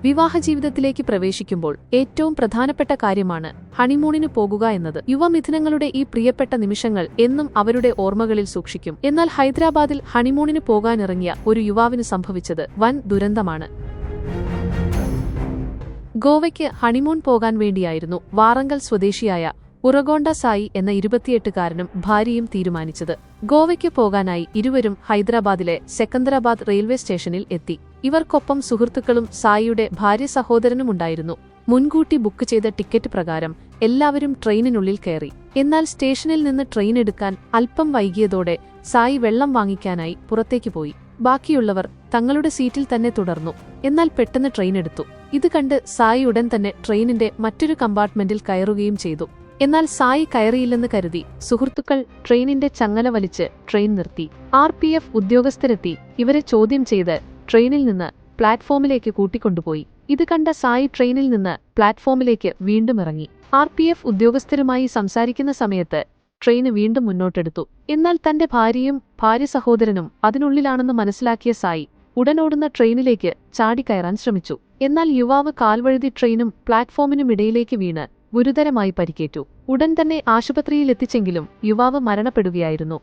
വിവാഹജീവിതത്തിലേക്ക് പ്രവേശിക്കുമ്പോൾ ഏറ്റവും പ്രധാനപ്പെട്ട കാര്യമാണ് ഹണിമൂണിന് പോകുക എന്നത്. യുവമിഥുനങ്ങളുടെ ഈ പ്രിയപ്പെട്ട നിമിഷങ്ങൾ എന്നും അവരുടെ ഓർമ്മകളിൽ സൂക്ഷിക്കും. എന്നാൽ ഹൈദരാബാദിൽ ഹണിമൂണിന് പോകാനിറങ്ങിയ ഒരു യുവാവിന് സംഭവിച്ചത് വൻ ദുരന്തമാണ്. ഗോവയ്ക്ക് ഹണിമൂൺ പോകാൻ വേണ്ടിയായിരുന്നു വാറങ്കൽ സ്വദേശിയായ ഉറഗോണ്ട സായി എന്ന 28-കാരനും ഭാര്യയും തീരുമാനിച്ചത്. ഗോവയ്ക്ക് പോകാനായി ഇരുവരും ഹൈദരാബാദിലെ സെക്കന്ദരാബാദ് റെയിൽവേ സ്റ്റേഷനിൽ എത്തി. ഇവർക്കൊപ്പം സുഹൃത്തുക്കളും സായിയുടെ ഭാര്യ സഹോദരനുമുണ്ടായിരുന്നു. മുൻകൂട്ടി ബുക്ക് ചെയ്ത ടിക്കറ്റ് പ്രകാരം എല്ലാവരും ട്രെയിനിനുള്ളിൽ കയറി. എന്നാൽ സ്റ്റേഷനിൽ നിന്ന് ട്രെയിൻ എടുക്കാൻ അല്പം വൈകിയതോടെ സായി വെള്ളം വാങ്ങിക്കാനായി പുറത്തേക്ക് പോയി. ബാക്കിയുള്ളവർ തങ്ങളുടെ സീറ്റിൽ തന്നെ തുടർന്നു. എന്നാൽ പെട്ടെന്ന് ട്രെയിൻ എടുത്തു. ഇത് കണ്ട് സായി ഉടൻ തന്നെ ട്രെയിനിന്റെ മറ്റൊരു കമ്പാർട്ട്മെന്റിൽ കയറുകയും ചെയ്തു. എന്നാൽ സായി കയറിയില്ലെന്ന് കരുതി സുഹൃത്തുക്കൾ ട്രെയിനിന്റെ ചങ്ങല വലിച്ച് ട്രെയിൻ നിർത്തി. RPF ഉദ്യോഗസ്ഥരെത്തി ഇവരെ ചോദ്യം ചെയ്ത് ട്രെയിനിൽ നിന്ന് പ്ലാറ്റ്ഫോമിലേക്ക് കൂട്ടിക്കൊണ്ടുപോയി. ഇത് കണ്ട സായി ട്രെയിനിൽ നിന്ന് പ്ലാറ്റ്ഫോമിലേക്ക് വീണ്ടും ഇറങ്ങി. RPF ഉദ്യോഗസ്ഥരുമായി സംസാരിക്കുന്ന സമയത്ത് ട്രെയിന് വീണ്ടും മുന്നോട്ടെടുത്തു. എന്നാൽ തന്റെ ഭാര്യയും ഭാര്യ സഹോദരനും അതിനുള്ളിലാണെന്ന് മനസ്സിലാക്കിയ സായി ഉടനോടുന്ന ട്രെയിനിലേക്ക് ചാടിക്കയറാൻ ശ്രമിച്ചു. എന്നാൽ യുവാവ് കാൽവഴുതി ട്രെയിനും പ്ലാറ്റ്ഫോമിനുമിടയിലേക്ക് വീണ് ഗുരുതരമായി പരിക്കേറ്റു. ഉടൻ തന്നെ ആശുപത്രിയിലെത്തിച്ചെങ്കിലും യുവാവ് മരണപ്പെടുകയായിരുന്നു.